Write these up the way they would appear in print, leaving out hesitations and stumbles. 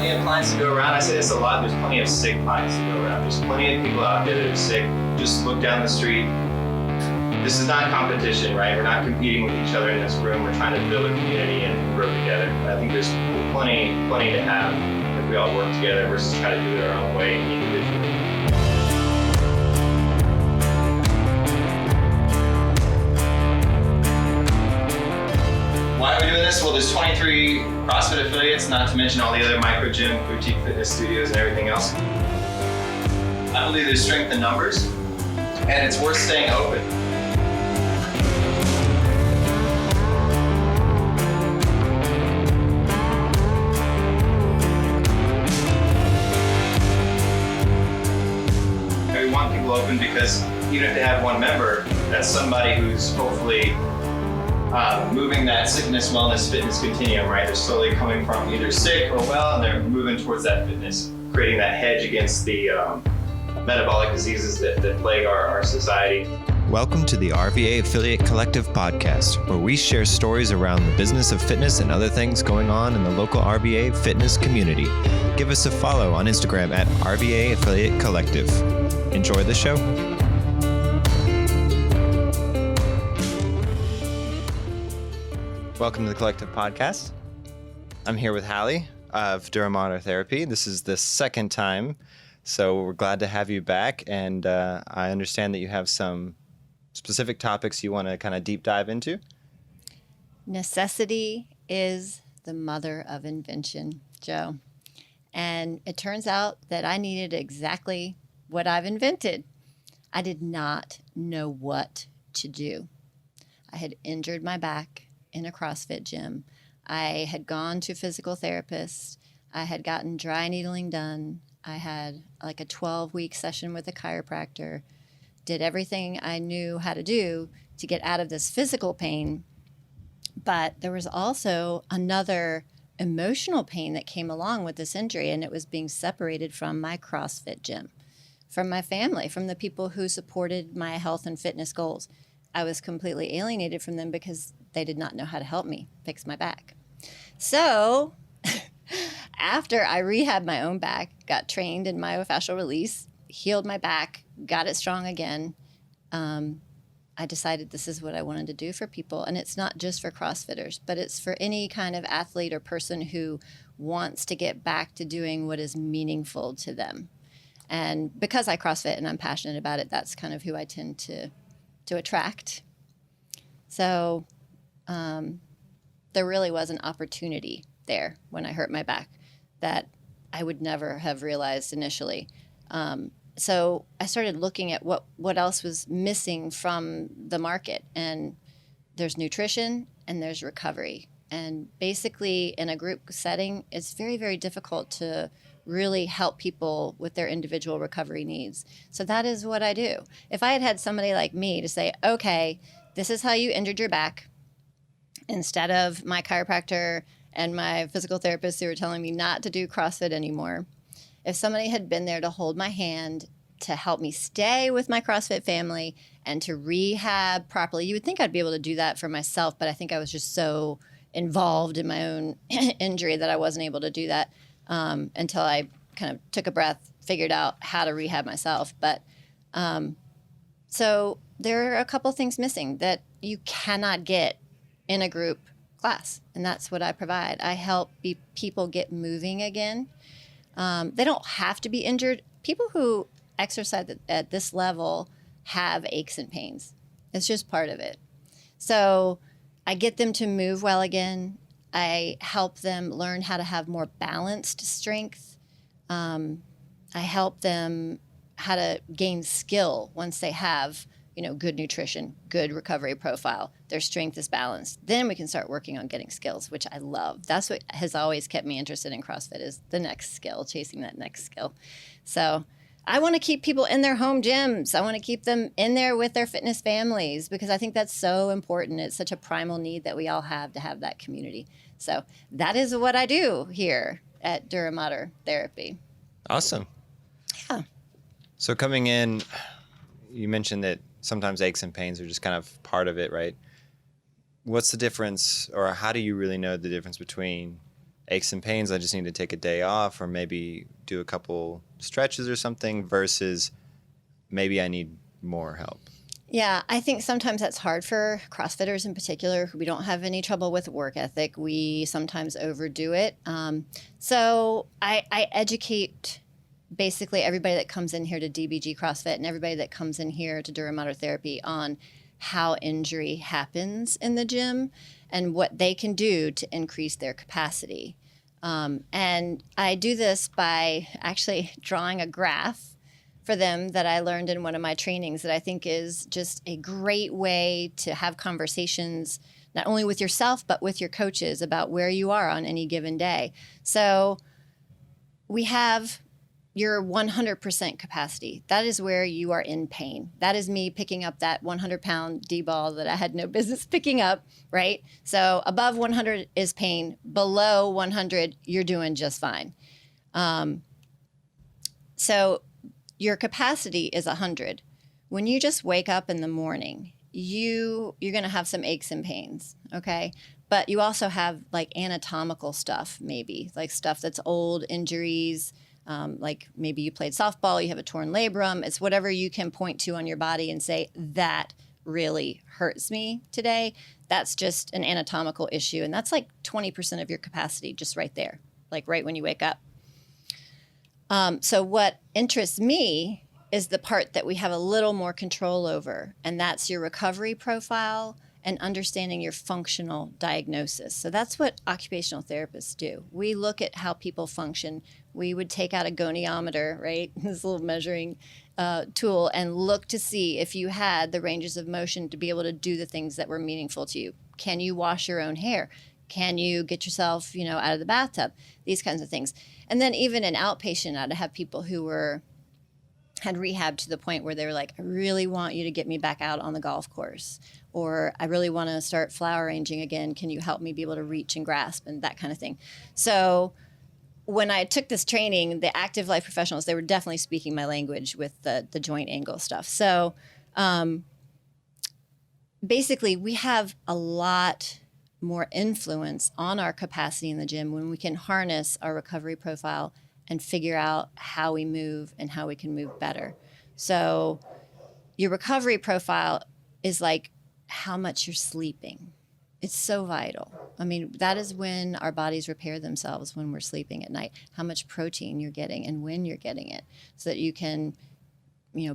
plenty of clients to go around. I say this a lot, there's plenty of sick clients to go around. There's plenty of people out there that are sick. Just look down the street. This is not competition, right? We're not competing with each other in this room. We're trying to build a community and grow together. I think there's plenty to have if we all work together versus try to do it our own way individually. Why are we doing this? Well, there's 23 CrossFit affiliates, not to mention all the other micro gym, boutique fitness studios, and everything else. I believe there's strength in numbers, and it's worth staying open. We want people open because even if they have one member, that's somebody who's hopefully moving that sickness, wellness, fitness continuum, right? They're slowly coming from either sick or well, and they're moving towards that fitness, creating that hedge against the metabolic diseases that plague our society. Welcome to the RVA Affiliate Collective podcast, where we share stories around the business of fitness and other things going on in the local RVA fitness community. Give us a follow on Instagram at RVA Affiliate Collective. Enjoy the show. Welcome to the Collective Podcast. I'm here with Hallie of DuraMater Therapy. This is the second time, so we're glad to have you back. And I understand that you have some specific topics you want to kind of deep dive into. Necessity is the mother of invention, Joe. And it turns out that I needed exactly what I've invented. I did not know what to do. I had injured my back in a CrossFit gym. I had gone to a physical therapist. I had gotten dry needling done. I had like a 12-week session with a chiropractor, did everything I knew how to do to get out of this physical pain. But there was also another emotional pain that came along with this injury, and it was being separated from my CrossFit gym, from my family, from the people who supported my health and fitness goals. I was completely alienated from them because they did not know how to help me fix my back. So after I rehabbed my own back, got trained in myofascial release, healed my back, got it strong again, I decided this is what I wanted to do for people. And it's not just for CrossFitters, but it's for any kind of athlete or person who wants to get back to doing what is meaningful to them. And because I CrossFit and I'm passionate about it, that's kind of who I tend to attract. So there really was an opportunity there when I hurt my back that I would never have realized initially. So I started looking at what else was missing from the market. And there's nutrition and there's recovery. And basically in a group setting, it's very, very difficult to really help people with their individual recovery needs. So that is what I do. If I had had somebody like me to say, okay, this is how you injured your back, instead of my chiropractor and my physical therapist who were telling me not to do CrossFit anymore, if somebody had been there to hold my hand, to help me stay with my CrossFit family and to rehab properly, you would think I'd be able to do that for myself, but I think I was just so involved in my own injury that I wasn't able to do that until I kind of took a breath, figured out how to rehab myself. But so there are a couple things missing that you cannot get in a group class, and that's what I provide. I help people get moving again. They don't have to be injured. People who exercise at this level have aches and pains. It's just part of it. So I get them to move well again. I help them learn how to have more balanced strength. I help them how to gain skill once they have, good nutrition, good recovery profile. Their strength is balanced. Then we can start working on getting skills, which I love. That's what has always kept me interested in CrossFit, is the next skill, chasing that next skill. So I want to keep people in their home gyms. I want to keep them in there with their fitness families because I think that's so important. It's such a primal need that we all have to have that community. So that is what I do here at DuraMater Therapy. Awesome. Yeah. So coming in, you mentioned that sometimes aches and pains are just kind of part of it, right? What's the difference, or how do you really know the difference between aches and pains, I just need to take a day off or maybe do a couple stretches or something, versus maybe I need more help? Yeah, I think sometimes that's hard for CrossFitters in particular. We don't have any trouble with work ethic. We sometimes overdo it. So I educate basically everybody that comes in here to DBG CrossFit and everybody that comes in here to DuraMater therapy on how injury happens in the gym and what they can do to increase their capacity. And I do this by actually drawing a graph for them that I learned in one of my trainings that I think is just a great way to have conversations, not only with yourself, but with your coaches about where you are on any given day. So we have your 100% capacity. That is where you are in pain. That is me picking up that 100-pound D-ball that I had no business picking up, right? So above 100 is pain. Below 100, you're doing just fine. So your capacity is 100. When you just wake up in the morning, you're going to have some aches and pains, okay? But you also have like anatomical stuff, maybe like stuff that's old injuries, like maybe you played softball, you have a torn labrum. It's whatever you can point to on your body and say, that really hurts me today. That's just an anatomical issue. And that's like 20% of your capacity just right there, like right when you wake up. So what interests me is the part that we have a little more control over, and that's your recovery profile and understanding your functional diagnosis. So that's what occupational therapists do. We look at how people function. We would take out a goniometer, right, this little measuring tool, and look to see if you had the ranges of motion to be able to do the things that were meaningful to you. Can you wash your own hair? Can you get yourself, out of the bathtub? These kinds of things. And then even an outpatient, I'd have people who had rehab to the point where they were like, I really want you to get me back out on the golf course, or I really want to start flower arranging again. Can you help me be able to reach and grasp and that kind of thing? So when I took this training, the active life professionals, they were definitely speaking my language with the joint angle stuff. So basically we have a lot more influence on our capacity in the gym when we can harness our recovery profile and figure out how we move and how we can move better. So your recovery profile is like how much you're sleeping. It's so vital. I mean, that is when our bodies repair themselves, when we're sleeping at night, how much protein you're getting and when you're getting it, so that you can,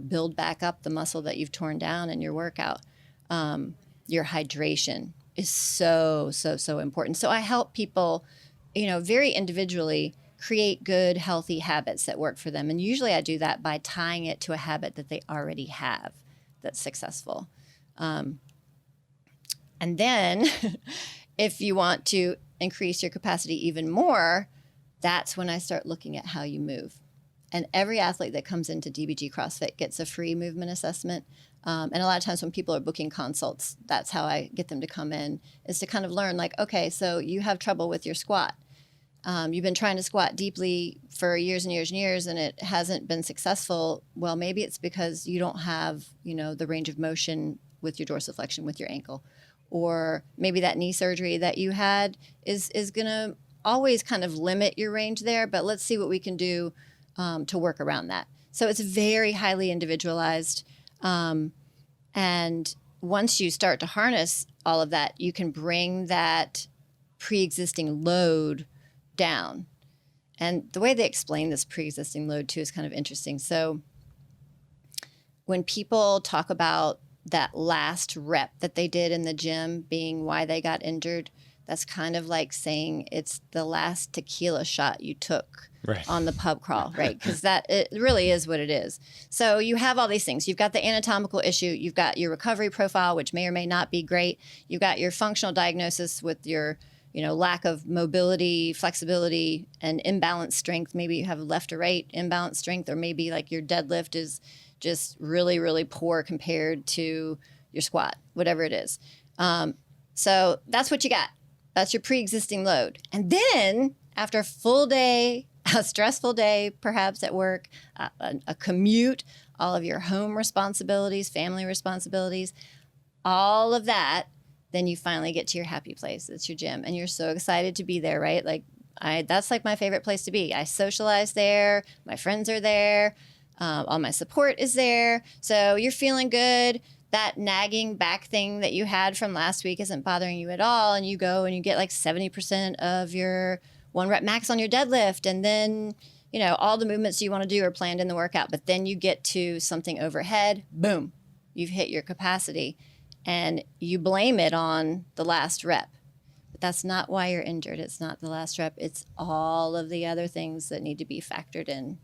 build back up the muscle that you've torn down in your workout. Your hydration is so important. So I help people, very individually create good, healthy habits that work for them. And usually I do that by tying it to a habit that they already have that's successful. And then if you want to increase your capacity even more, that's when I start looking at how you move. And every athlete that comes into DBG CrossFit gets a free movement assessment. And a lot of times when people are booking consults, that's how I get them to come in, is to kind of learn like, okay, so you have trouble with your squat. You've been trying to squat deeply for years and years and years, and it hasn't been successful. Well, maybe it's because you don't have, the range of motion with your dorsiflexion with your ankle. Or maybe that knee surgery that you had is going to always kind of limit your range there, but let's see what we can do to work around that. So it's very highly individualized. And once you start to harness all of that, you can bring that pre-existing load down. And the way they explain this pre-existing load too is kind of interesting. So when people talk about that last rep that they did in the gym being why they got injured, that's kind of like saying it's the last tequila shot you took on the pub crawl, right? Because it really is what it is. So you have all these things. You've got the anatomical issue. You've got your recovery profile, which may or may not be great. You've got your functional diagnosis with your lack of mobility, flexibility, and imbalanced strength. Maybe you have left or right imbalanced strength, or maybe like your deadlift is just really, really poor compared to your squat, whatever it is. So that's what you got. That's your pre-existing load. And then after a full day, a stressful day, perhaps at work, a commute, all of your home responsibilities, family responsibilities, all of that, then you finally get to your happy place. It's your gym. And you're so excited to be there, right? Like That's like my favorite place to be. I socialize there. My friends are there. All my support is there. So you're feeling good. That nagging back thing that you had from last week isn't bothering you at all. And you go and you get like 70% of your 1 rep max on your deadlift. And then, all the movements you want to do are planned in the workout. But then you get to something overhead, boom, you've hit your capacity. And you blame it on the last rep. But that's not why you're injured. It's not the last rep. It's all of the other things that need to be factored in.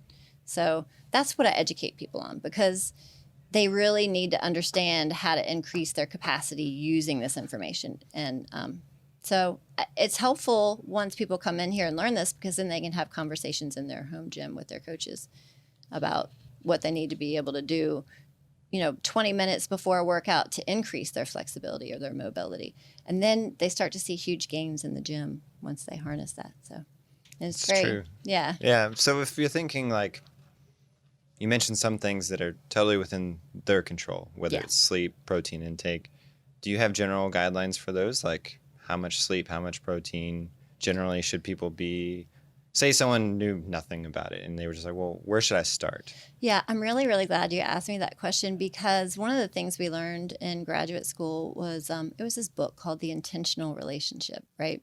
So that's what I educate people on, because they really need to understand how to increase their capacity using this information. And so it's helpful once people come in here and learn this, because then they can have conversations in their home gym with their coaches about what they need to be able to do, 20 minutes before a workout to increase their flexibility or their mobility. And then they start to see huge gains in the gym once they harness that. So it's great. True. Yeah. Yeah. So if you're thinking like, you mentioned some things that are totally within their control, whether it's sleep, protein intake. Do you have general guidelines for those? Like how much sleep, how much protein generally should people be? Say someone knew nothing about it and they were just like, well, where should I start? Yeah, I'm really, really glad you asked me that question, because one of the things we learned in graduate school was it was this book called The Intentional Relationship, right?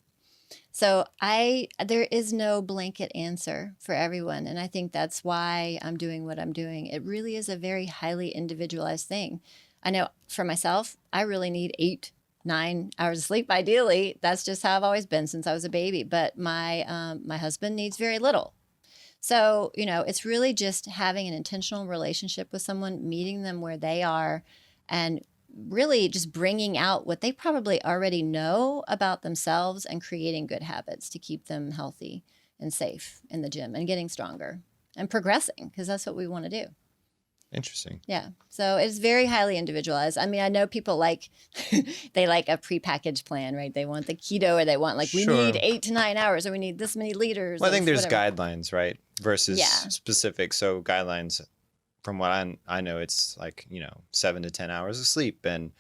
So there is no blanket answer for everyone. And I think that's why I'm doing what I'm doing. It really is a very highly individualized thing. I know for myself, I really need 8-9 hours of sleep. Ideally, that's just how I've always been since I was a baby. But my husband needs very little. So, it's really just having an intentional relationship with someone, meeting them where they are, and really just bringing out what they probably already know about themselves and creating good habits to keep them healthy and safe in the gym and getting stronger and progressing, because that's what we want to do. Interesting. Yeah. So it's very highly individualized. I mean, I know people they like a prepackaged plan, right? They want the keto, or they want we need 8 to 9 hours, or we need this many liters. Well, I think there's whatever. guidelines, right? Versus specific. So guidelines, from what I know, it's 7 to 10 hours of sleep and,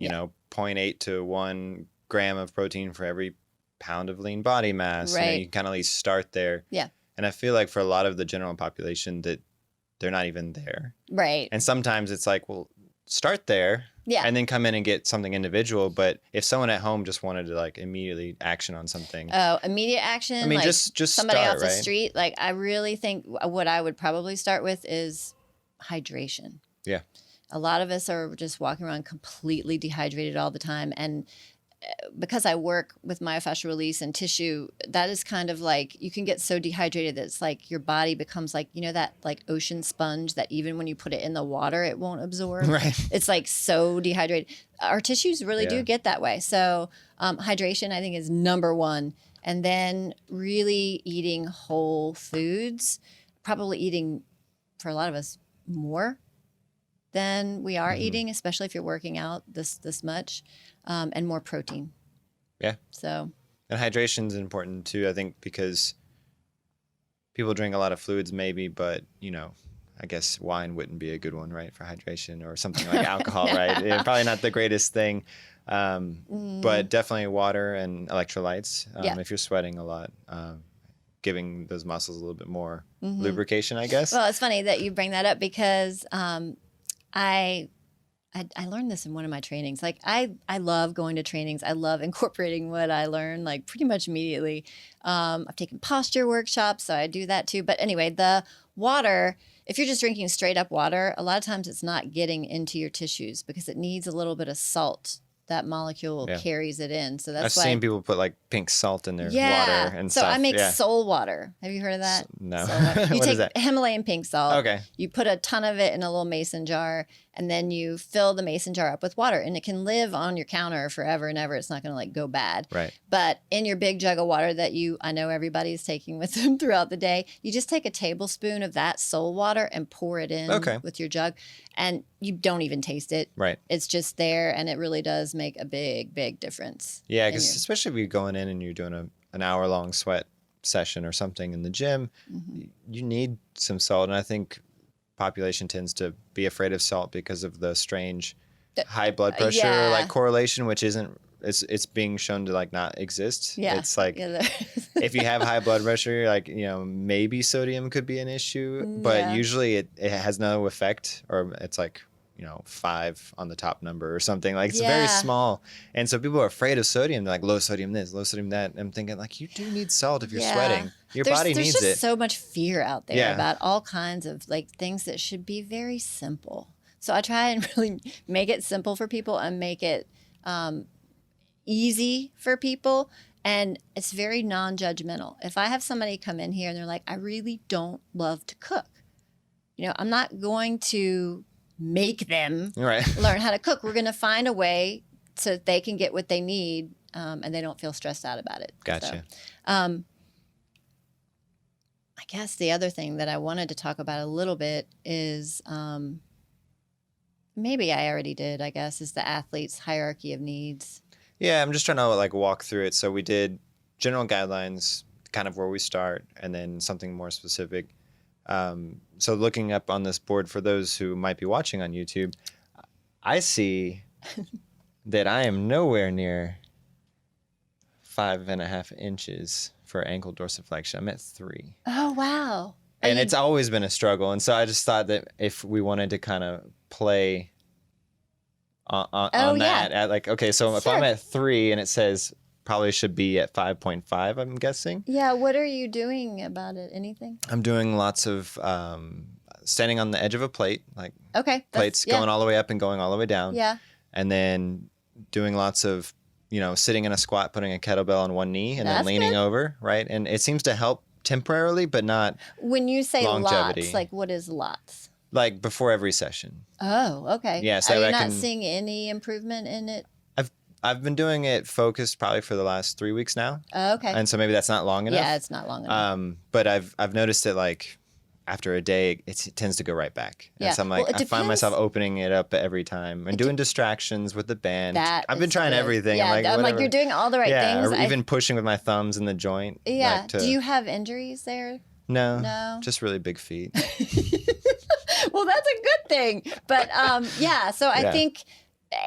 0.8 to 1 gram of protein for every pound of lean body mass. Right. You kind of at least start there. Yeah. And I feel like for a lot of the general population that they're not even there. Right. And sometimes it's like, well, start there. Yeah. And then come in and get something individual. But if someone at home just wanted to immediately action on something. Oh, immediate action. I mean, just somebody start, off the right? street. I really think what I would probably start with is hydration. Yeah. A lot of us are just walking around completely dehydrated all the time. And because I work with myofascial release and tissue, that is kind of you can get so dehydrated that it's your body becomes that ocean sponge that even when you put it in the water, it won't absorb. Right. It's so dehydrated. Our tissues really do get that way. So hydration, I think, is number one. And then really eating whole foods, probably eating, for a lot of us, more than we are eating, especially if you're working out this much, and more protein. Yeah. So. And hydration is important too, I think, because people drink a lot of fluids maybe, but, I guess wine wouldn't be a good one, right, for hydration, or something like alcohol, right? Yeah, probably not the greatest thing, but definitely water and electrolytes if you're sweating a lot. Giving those muscles a little bit more lubrication, I guess. Well, it's funny that you bring that up, because I learned this in one of my trainings. I love going to trainings. I love incorporating what I learn pretty much immediately. I've taken posture workshops, so I do that too. But anyway, the water, if you're just drinking straight up water, a lot of times it's not getting into your tissues because it needs a little bit of salt. That molecule carries it in. So that's why I've seen people put pink salt in their water and stuff. So I make soul water. Have you heard of that? No. Soul water. You What take is that? Himalayan pink salt. Okay. You put a ton of it in a little mason jar, and then you fill the mason jar up with water, and it can live on your counter forever and ever. It's not going to go bad. Right. But in your big jug of water that I know everybody's taking with them throughout the day, you just take a tablespoon of that soul water and pour it in with your jug, and you don't even taste it. Right. It's just there, and it really does make a big, big difference. Yeah, because especially if you're going in and you're doing an hour-long sweat session or something in the gym, you need some salt. And I think population tends to be afraid of salt because of the strange high blood pressure correlation, which isn't it's being shown to like not exist. Yeah. It's like if you have high blood pressure, like, you know, maybe sodium could be an issue, but usually it has no effect, or it's like, you know, 5 on the top number or something. Like, it's very small. And so people are afraid of sodium. They're like, low sodium this, low sodium that. I'm thinking, like, you do need salt if you're sweating. Your body needs it. There's just so much fear out there about all kinds of like things that should be very simple. So I try and really make it simple for people and make it easy for people. And it's very non-judgmental. If I have somebody come in here and they're like, I really don't love to cook, you know, I'm not going to make them learn how to cook. We're going to find a way so that they can get what they need and they don't feel stressed out about it. Gotcha. So, I guess the other thing that I wanted to talk about a little bit is maybe I already did, I guess, is the athlete's hierarchy of needs. Yeah, I'm just trying to like walk through it. So we did general guidelines, kind of where we start, and then something more specific. So looking up on this board for those who might be watching on YouTube, I see that I am nowhere near 5.5 inches for ankle dorsiflexion. I'm at 3. Oh, wow. And it's always been a struggle. And so I just thought that if we wanted to kind of play on that, at like, okay, so if I'm at 3 and it says probably should be at 5.5, I'm guessing. Yeah. What are you doing about it? Anything? I'm doing lots of standing on the edge of a plate, like plates yeah. going all the way up and going all the way down. Yeah. And then doing lots of, you know, sitting in a squat, putting a kettlebell on one knee and then leaning over, right? And it seems to help temporarily, but not when you say longevity. Lots, like what is lots? Like before every session. Oh, okay. Yeah, so are you not seeing any improvement in it? I've been doing it focused probably for the last 3 weeks now. Oh, okay. And so maybe that's not long enough. Yeah, it's not long enough. But I've noticed that like after a day, it tends to go right back. And so I'm like, I find myself opening it up every time and doing distractions with the band. I've been trying everything. Yeah, I'm like, you're doing all the right things. Or even pushing with my thumbs in the joint. Yeah. Like Do you have injuries there? No. Just really big feet. Well, that's a good thing. But so I think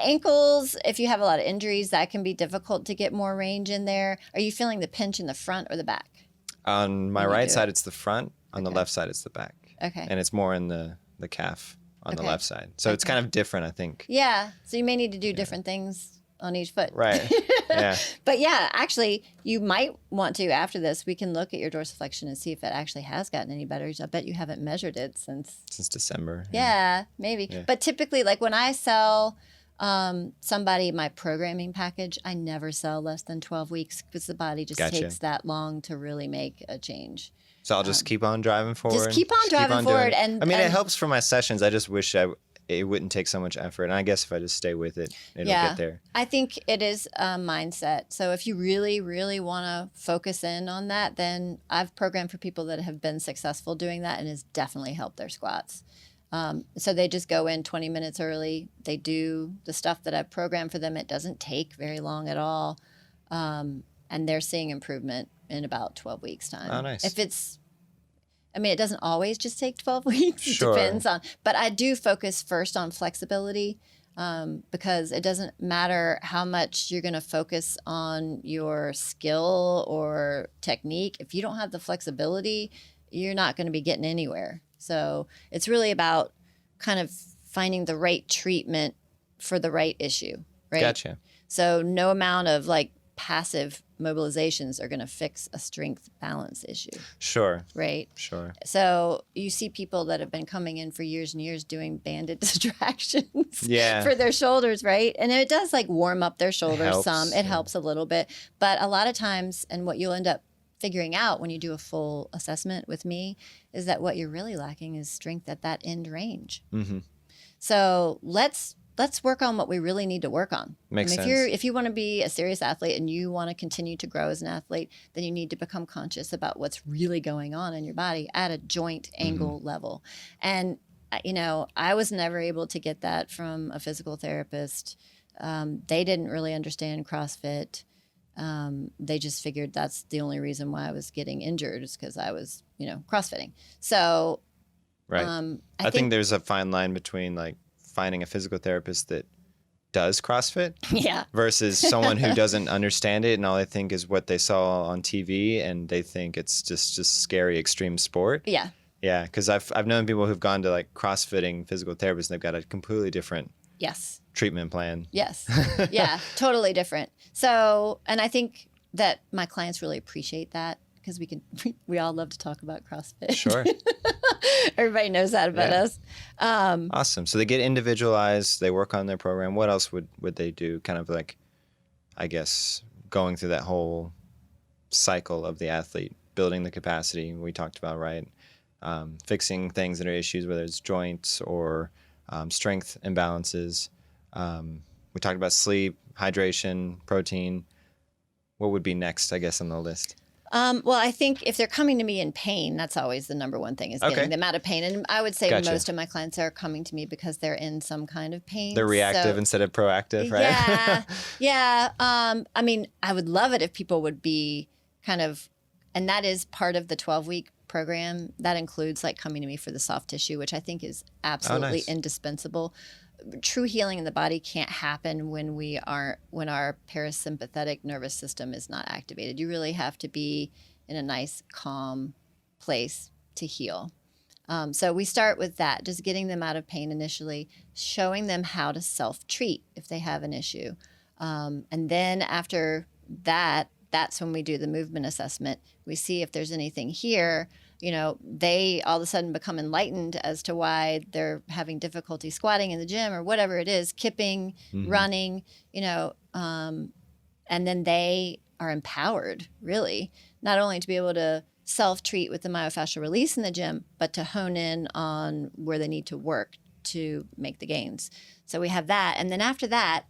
ankles, if you have a lot of injuries, that can be difficult to get more range in there. Are you feeling the pinch in the front or the back? On my right side, it's the front. On the left side, it's the back. Okay. And it's more in the calf on the left side. So it's kind of different, I think. Yeah. So you may need to do different things on each foot. Right. Yeah. But yeah, actually, you might want to, after this, we can look at your dorsiflexion and see if it actually has gotten any better. I bet you haven't measured it since December. Yeah, maybe. Yeah. But typically, like when I sell somebody my programming package, I never sell less than 12 weeks because the body just takes that long to really make a change. So I'll just keep on driving forward. Just keep on driving forward. And I mean, it helps for my sessions. I just wish it wouldn't take so much effort. And I guess if I just stay with it, it'll get there. I think it is a mindset. So if you really, really want to focus in on that, then I've programmed for people that have been successful doing that and has definitely helped their squats. So they just go in 20 minutes early. They do the stuff that I've programmed for them. It doesn't take very long at all. And they're seeing improvement in about 12 weeks time. Oh, nice. It doesn't always just take 12 weeks. Sure. It depends on, but I do focus first on flexibility because it doesn't matter how much you're going to focus on your skill or technique. If you don't have the flexibility, you're not going to be getting anywhere. So it's really about kind of finding the right treatment for the right issue, right? Gotcha. So no amount of like passive mobilizations are going to fix a strength balance issue. Sure. Right? Sure. So you see people that have been coming in for years and years doing banded distractions for their shoulders, right? And it does like warm up their shoulders some. It helps a little bit. But a lot of times, and what you'll end up figuring out when you do a full assessment with me is that what you're really lacking is strength at that end range. Mm-hmm. So let's work on what we really need to work on. Makes sense. If you want to be a serious athlete and you want to continue to grow as an athlete, then you need to become conscious about what's really going on in your body at a joint angle level. And I was never able to get that from a physical therapist. They didn't really understand CrossFit. They just figured that's the only reason why I was getting injured is because I was, CrossFitting. So, right. I think there's a fine line between like finding a physical therapist that does CrossFit Yeah. versus someone who doesn't understand it and all they think is what they saw on TV and they think it's just scary extreme sport. Yeah. Yeah, because I've known people who've gone to like CrossFitting physical therapists and they've got a completely different Yes. treatment plan. Yes. Yeah, totally different. So, and I think that my clients really appreciate that because we all love to talk about CrossFit. Sure. Everybody knows that about us. Awesome. So they get individualized, they work on their program. What else would they do? Kind of like, I guess, going through that whole cycle of the athlete, building the capacity we talked about, right? Fixing things that are issues, whether it's joints or strength imbalances. We talked about sleep, hydration, protein. What would be next, I guess, on the list? Well, I think if they're coming to me in pain, that's always the number one thing is getting them out of pain. And I would say most of my clients are coming to me because they're in some kind of pain. They're reactive instead of proactive, right? Yeah. Yeah. I mean, I would love it if people would be kind of, and that is part of the 12-week program. That includes like coming to me for the soft tissue, which I think is absolutely indispensable. True healing in the body can't happen when our parasympathetic nervous system is not activated. You really have to be in a nice, calm place to heal. So we start with that, just getting them out of pain initially, showing them how to self-treat if they have an issue. And then after that, that's when we do the movement assessment. We see if there's anything here. They all of a sudden become enlightened as to why they're having difficulty squatting in the gym or whatever it is, kipping, running, and then they are empowered, really, not only to be able to self-treat with the myofascial release in the gym, but to hone in on where they need to work to make the gains. So we have that. And then after that,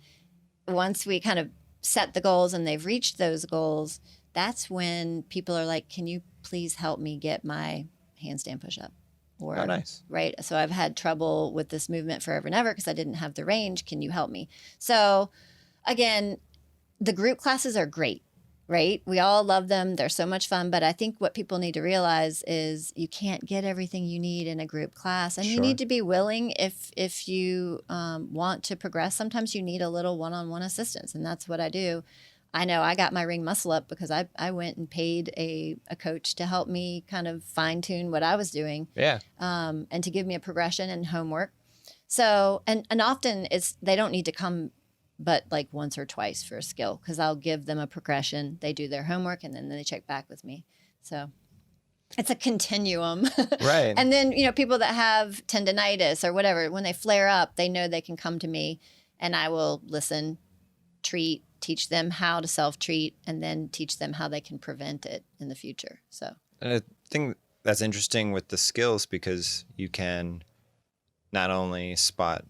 once we kind of set the goals and they've reached those goals, that's when people are like, can you please help me get my handstand push-up? Or, nice. Right. So I've had trouble with this movement forever and ever because I didn't have the range. Can you help me? So again, the group classes are great, right? We all love them. They're so much fun. But I think what people need to realize is you can't get everything you need in a group class. And you need to be willing if you want to progress. Sometimes you need a little one-on-one assistance. And that's what I do. I know I got my ring muscle up because I went and paid a coach to help me kind of fine tune what I was doing. Yeah. And to give me a progression and homework. So, and often they don't need to come but like once or twice for a skill because I'll give them a progression. They do their homework and then they check back with me. So it's a continuum. Right. And then, people that have tendinitis or whatever, when they flare up, they know they can come to me and I will listen, treat, teach them how to self-treat, and then teach them how they can prevent it in the future. So, and I think that's interesting with the skills because you can not only spot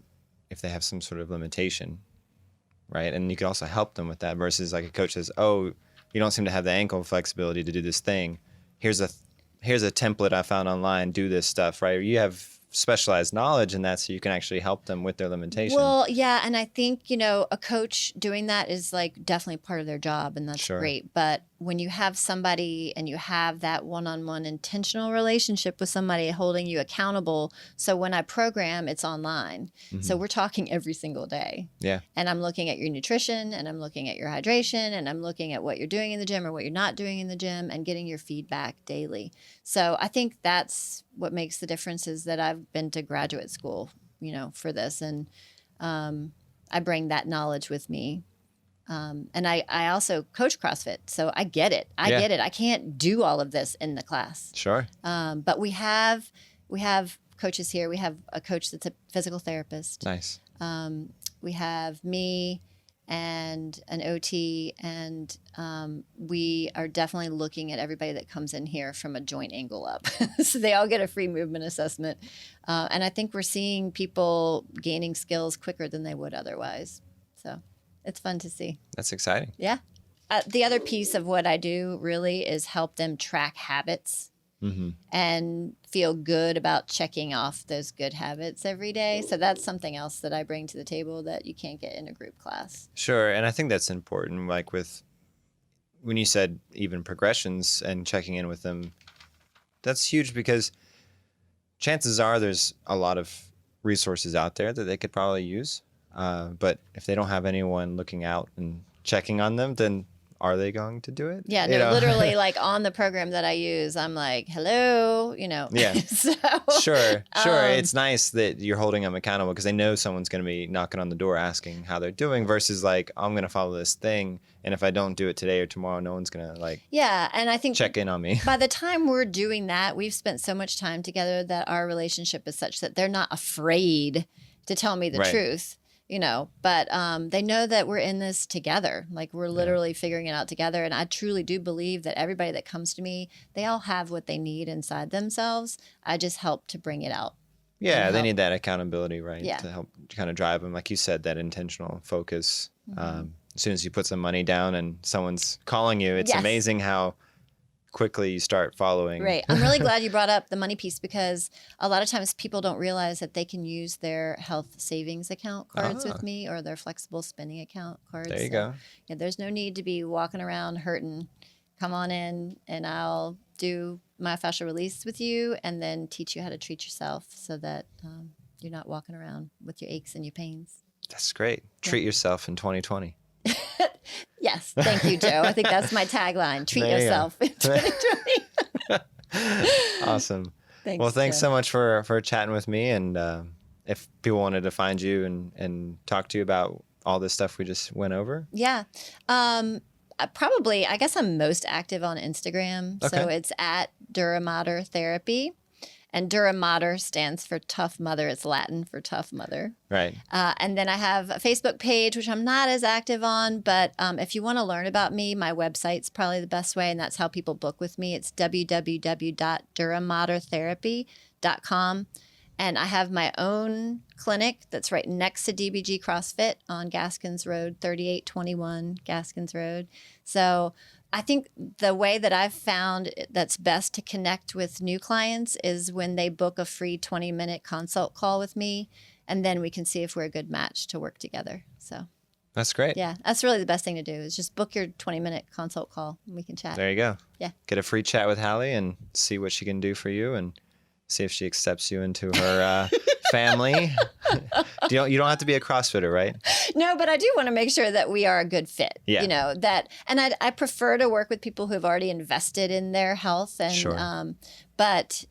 if they have some sort of limitation, right? And you can also help them with that versus like a coach says, oh, you don't seem to have the ankle flexibility to do this thing. Here's a template I found online, do this stuff, right? You have specialized knowledge in that so you can actually help them with their limitation. Well, yeah, and I think, a coach doing that is like definitely part of their job and that's great. But when you have somebody and you have that one-on-one intentional relationship with somebody holding you accountable. So when I program, it's online. So we're talking every single day. Yeah. And I'm looking at your nutrition and I'm looking at your hydration and I'm looking at what you're doing in the gym or what you're not doing in the gym and getting your feedback daily. So I think that's what makes the difference is that I've been to graduate school, for this. And I bring that knowledge with me. And I also coach CrossFit. So I get it. I get it. I can't do all of this in the class. Sure. But we have coaches here. We have a coach that's a physical therapist. Nice. We have me and an OT, and we are definitely looking at everybody that comes in here from a joint angle up. So they all get a free movement assessment. And I think we're seeing people gaining skills quicker than they would otherwise. So it's fun to see. That's exciting. Yeah. The other piece of what I do really is help them track habits and feel good about checking off those good habits every day. So that's something else that I bring to the table that you can't get in a group class. Sure. And I think that's important. Like when you said even progressions and checking in with them, that's huge because chances are there's a lot of resources out there that they could probably use. But if they don't have anyone looking out and checking on them, then are they going to do it? Yeah, no, literally, like on the program that I use, I'm like, hello, Yeah. So, Sure. It's nice that you're holding them accountable because they know someone's going to be knocking on the door asking how they're doing versus like, I'm going to follow this thing. And if I don't do it today or tomorrow, no one's going to like yeah. And I think check in on me. by the time we're doing that, we've spent so much time together that our relationship is such that they're not afraid to tell me the Right. truth. But they know that we're in this together. Like we're literally figuring it out together. And I truly do believe that everybody that comes to me, they all have what they need inside themselves. I just help to bring it out. Yeah, they need that accountability, right? Yeah. To help kind of drive them. Like you said, that intentional focus. As soon as you put some money down and someone's calling you, it's Yes. amazing how quickly you start following. Right. I'm really glad you brought up the money piece because a lot of times people don't realize that they can use their health savings account cards with me or their flexible spending account cards. There you go. Yeah, there's no need to be walking around hurting. Come on in and I'll do myofascial release with you and then teach you how to treat yourself so that you're not walking around with your aches and your pains. That's great. Treat yourself in 2020. Yes. Thank you, Joe. I think that's my tagline. Treat There you yourself in 2020. Awesome. Thanks, Well, thanks Joe. so much for chatting with me. And if people wanted to find you and talk to you about all this stuff we just went over. Yeah. I guess I'm most active on Instagram. So Okay. it's at DuraMater Therapy. And DuraMater stands for Tough Mother. It's Latin for Tough Mother. Right. And then I have a Facebook page, which I'm not as active on. But if you want to learn about me, my website's probably the best way. And that's how people book with me. It's www.duramatertherapy.com. And I have my own clinic that's right next to DBG CrossFit on Gaskins Road, 3821 Gaskins Road. So I think the way that I've found that's best to connect with new clients is when they book a free 20-minute consult call with me, and then we can see if we're a good match to work together. So That's great. yeah, that's really the best thing to do is just book your 20-minute consult call and we can chat. There you go. Yeah. Get a free chat with Hallie and see what she can do for you and see if she accepts you into her family. You don't have to be a CrossFitter, right? No, but I do want to make sure that we are a good fit. Yeah. And I prefer to work with people who have already invested in their health. And Sure. But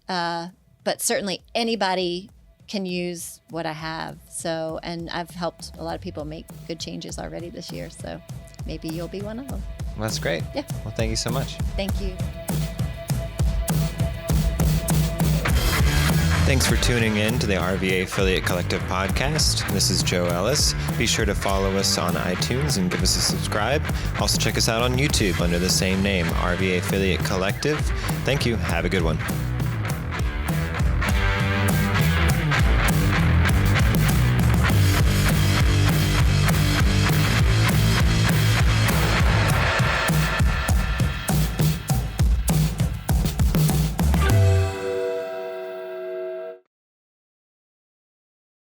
certainly anybody can use what I have. So, and I've helped a lot of people make good changes already this year. So maybe you'll be one of them. Well, that's great. Yeah. Well, thank you so much. Thank you. Thanks for tuning in to the RVA Affiliate Collective podcast. This is Joe Ellis. Be sure to follow us on iTunes and give us a subscribe. Also check us out on YouTube under the same name, RVA Affiliate Collective. Thank you. Have a good one.